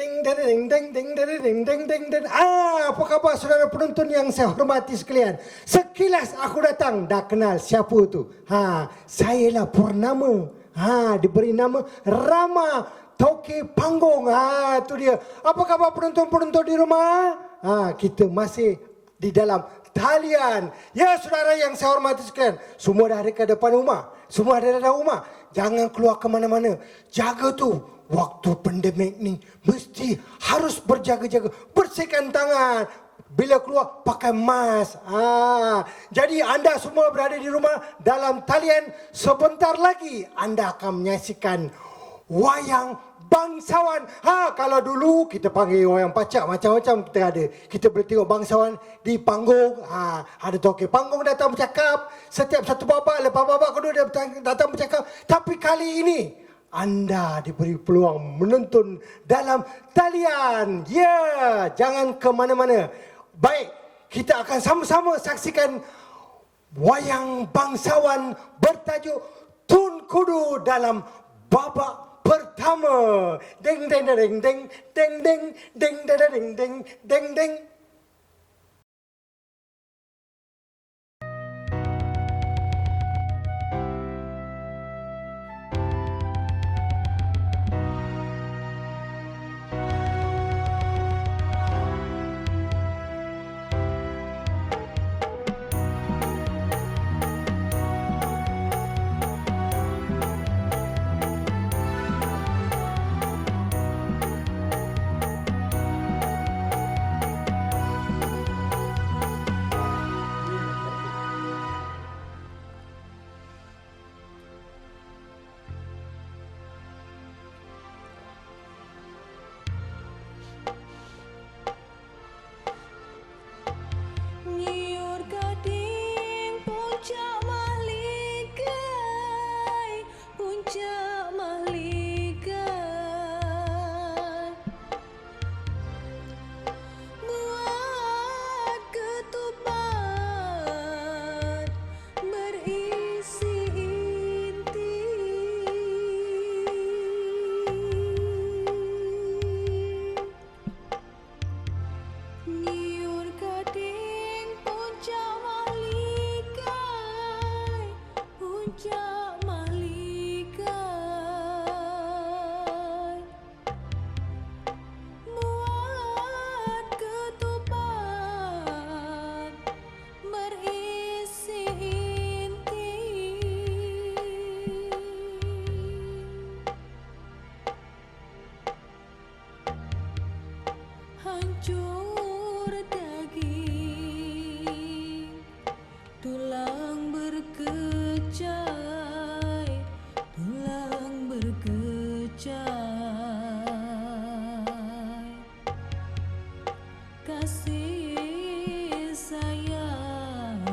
Ding ding ding ding ding ding ding ding ding ding. Apa khabar saudara penonton yang saya hormati sekalian? Sekilas aku datang dah kenal siapa tu. Sayalah Purnama. Diberi nama Rama Toke Panggung. Tu dia. Apa khabar penonton-penonton di rumah? Kita masih di dalam talian. Ya saudara yang saya hormati sekalian, semua dah dekat depan rumah. Semua ada dalam rumah. Jangan keluar ke mana-mana. Jaga tu. Waktu pandemik ni mesti harus berjaga-jaga. Bersihkan tangan. Bila keluar pakai mask. Jadi anda semua berada di rumah dalam talian. Sebentar lagi anda akan menyaksikan wayang bangsawan. Kalau dulu kita panggil wayang pacak, macam-macam kita ada. Kita boleh tengok bangsawan di panggung. Ada toke panggung datang bercakap. Setiap satu babak, lepas babak kedua dia datang bercakap. Tapi kali ini anda diberi peluang menonton dalam talian. Jangan ke mana-mana. Baik, kita akan sama-sama saksikan wayang bangsawan bertajuk Tun Kudu dalam babak pertama. Ding ding ding ding ding ding ding ding ding ding ding. Hancur daging, tulang berkecai, tulang berkecai. Kasih sayang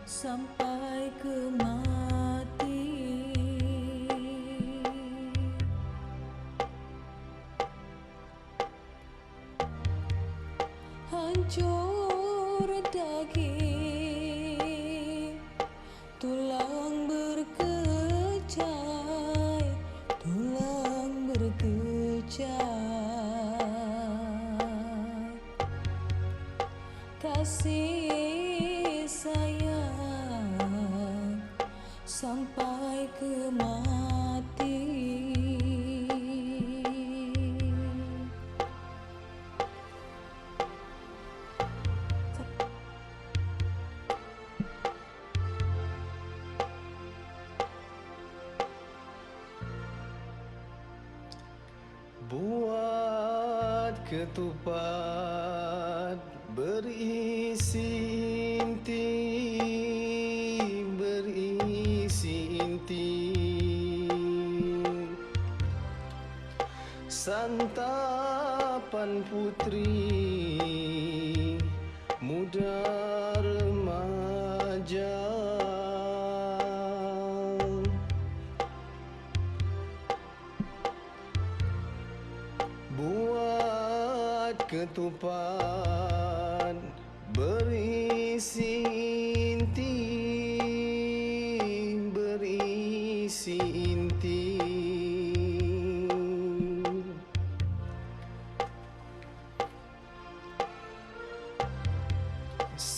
sampai ke mati. Hancur daging, tulang berkecai, tulang berkecai. Kasih sayang sampai ke mati. Buat ketupat berisi inti, berisi inti. Santapan putri muda remaja. Buat ketupat berisi inti, berisi inti.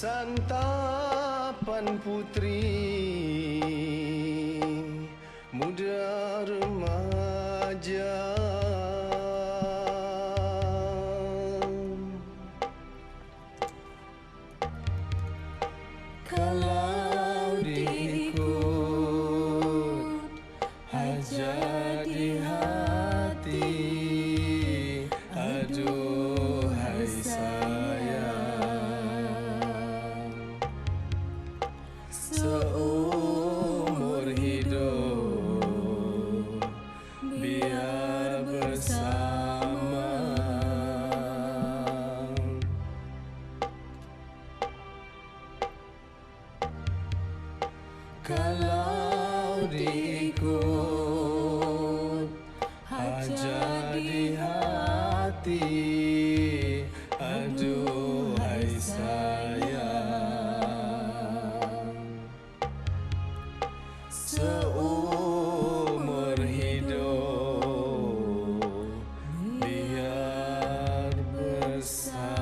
santapan putri muda remaja. Kalau diikut hajat di hati, aduhai sayang, seumur hidup biar bersama. Kalau diikut hajat di hati, aduhai sayang, seumur hidup biar bersama.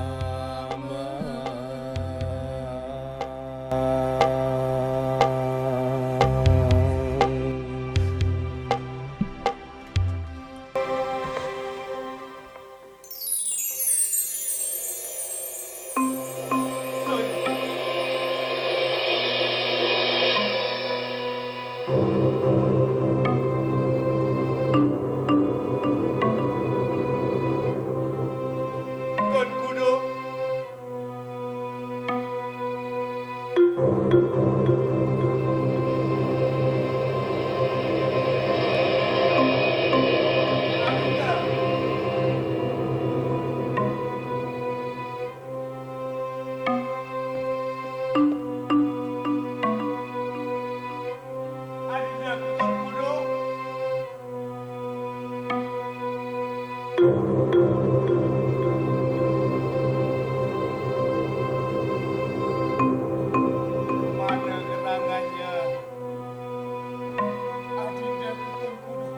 Tuan Kudo. Adinaku Tuan Kudo. Mana gerangannya? Adinaku Tuan Kudo.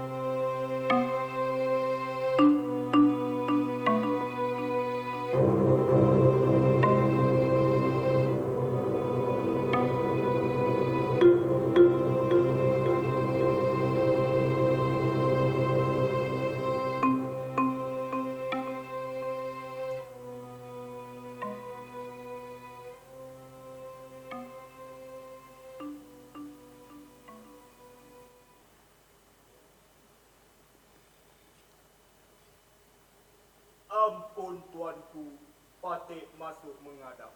Ampun tuanku, Patik masuk menghadap.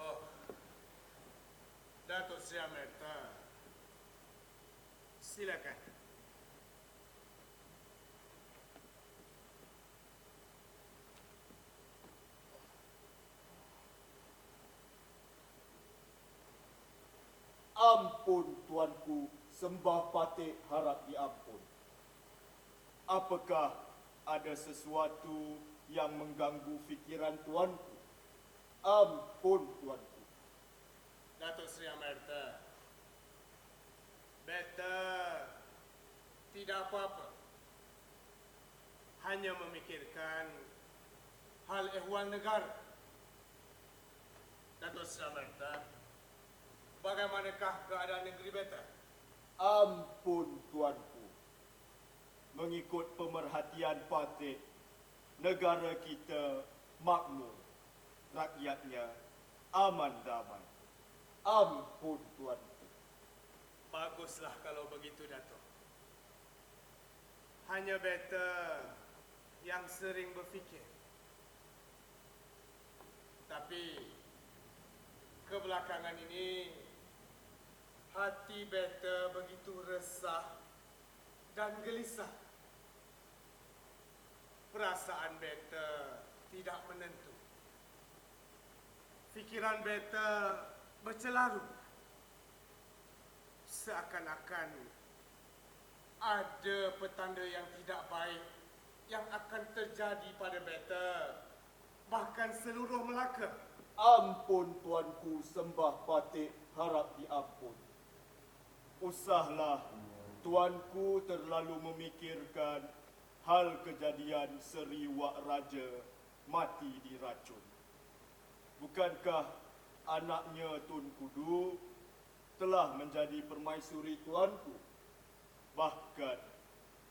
Oh, Datuk Sri Amerta. Silakan. Ampun tuanku, sembah Patik harap diampun. Apakah ada sesuatu yang mengganggu fikiran tuanku? Ampun tuanku. Datuk Sri Amerta. Beta tidak apa-apa. Hanya memikirkan hal ehwal negara. Datuk Sri Amerta, bagaimanakah keadaan negeri beta? Ampun tuanku. Mengikut pemerhatian Patik, negara kita makmur, rakyatnya aman damai. Ampun tuanku. Baguslah kalau begitu, Datuk. Hanya beta yang sering berfikir. Tapi kebelakangan ini hati beta begitu resah dan gelisah. Perasaan beta tidak menentu. Fikiran beta bercelarut. Seakan-akan ada petanda yang tidak baik yang akan terjadi pada beta, bahkan seluruh Melaka. Ampun tuanku, sembah Patik harap diampun. Usahlah tuanku terlalu memikirkan hal kejadian Seri Wak Raja mati diracun. Bukankah anaknya Tun Kudu telah menjadi permaisuri tuanku? Bahkan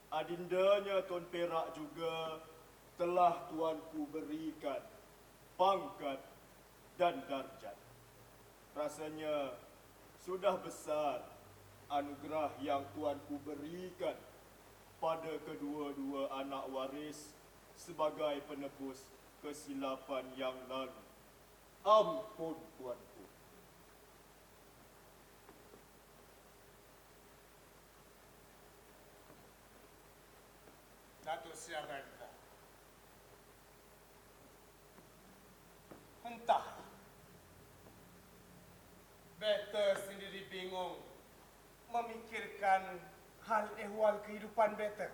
adindanya Tun Perak juga telah tuanku berikan pangkat dan darjat. Rasanya sudah besar anugerah yang tuanku berikan pada kedua-dua anak waris sebagai penebus kesilapan yang lalu. Ampun tuanku. Datuk Siamenta. Entah. Beta sendiri bingung memikirkan hal ehwal kehidupan beta.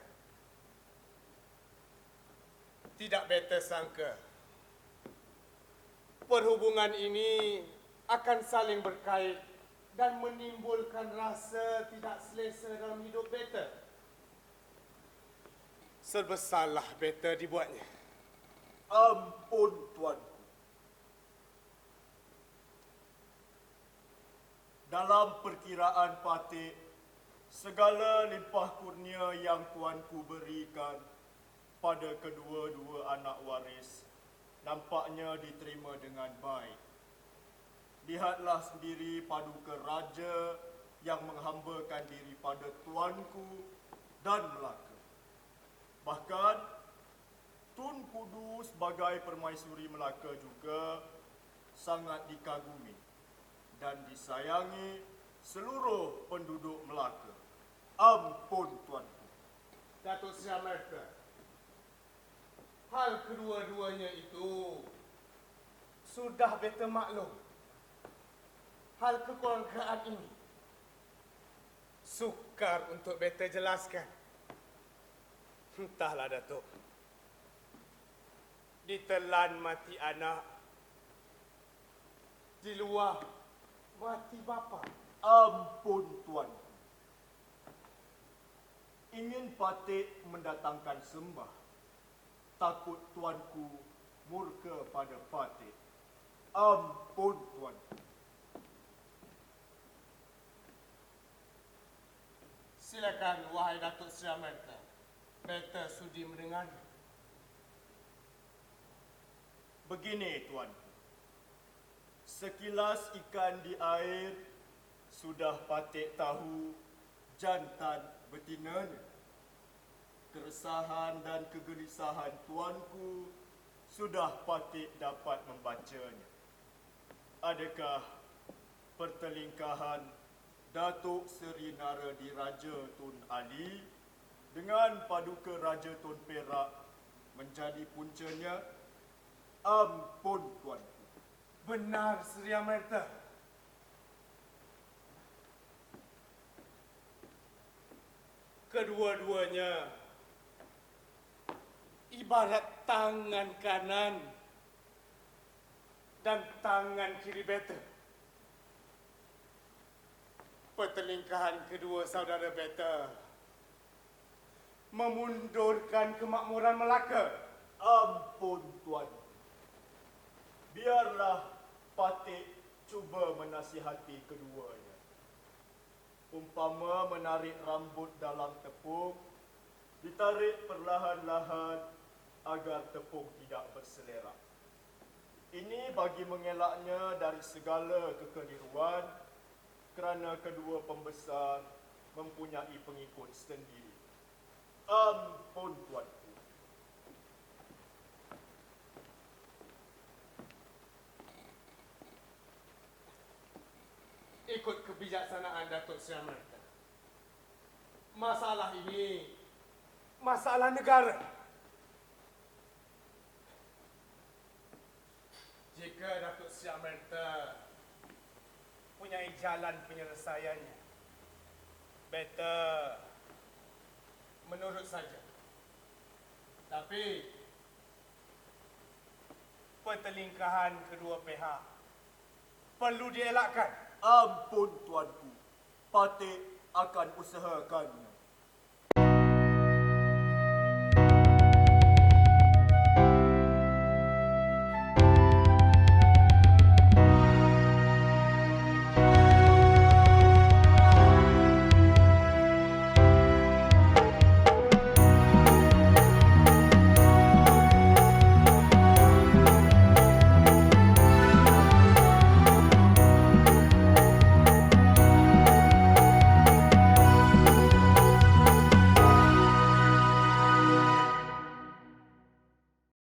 Tidak beta sangka perhubungan ini akan saling berkait dan menimbulkan rasa tidak selesa dalam hidup beta. Serba salah beta dibuatnya. Ampun tuanku. Dalam perkiraan Patik, segala limpah kurnia yang tuanku berikan pada kedua-dua anak waris nampaknya diterima dengan baik. Lihatlah sendiri Paduka Raja yang menghambakan diri pada tuanku dan Melaka. Bahkan Tun Kudu sebagai permaisuri Melaka juga sangat dikagumi dan disayangi seluruh penduduk Melaka. Ampun tuanku. Datuk Siameta, hal kedua-duanya itu sudah beta maklum. Hal kekeluargaan ini sukar untuk beta jelaskan. Entahlah Datuk. Ditelan mati anak, di luar mati bapa. Ampun tuanku. Ingin Patik mendatangkan sembah. Takut tuanku murka pada Patik. Ampun tuanku. Silakan wahai Datuk Siameta. Beta sudi mendengar. Begini tuanku. Sekilas ikan di air sudah Patik tahu jantan betinanya. Keresahan dan kegelisahan tuanku sudah Patik dapat membacanya. Adakah pertelingkahan Datuk Seri Nara Diraja Tun Ali dengan Paduka Raja Tun Perak menjadi puncanya? Ampun tuanku. Benar Seri Amerta. Kedua-duanya ibarat tangan kanan dan tangan kiri beta. Pertelingkahan kedua saudara beta memundurkan kemakmuran Melaka. Ampun tuanku. Biarlah Patik cuba menasihati keduanya. Umpama menarik rambut dalam tepung, ditarik perlahan-lahan agar tepung tidak berselerak. Ini bagi mengelaknya dari segala kekeliruan kerana kedua pembesar mempunyai pengikut sendiri. Ampun tuanku. Ikut kebijaksanaan Datuk Seri Amerta. Masalah ini masalah negara. Jika Datuk Seri Amerta punya jalan penyelesaiannya, beta menurut saja. Tapi pertelingkahan kedua pihak perlu dielakkan. Ampun tuanku. Patik akan usahakan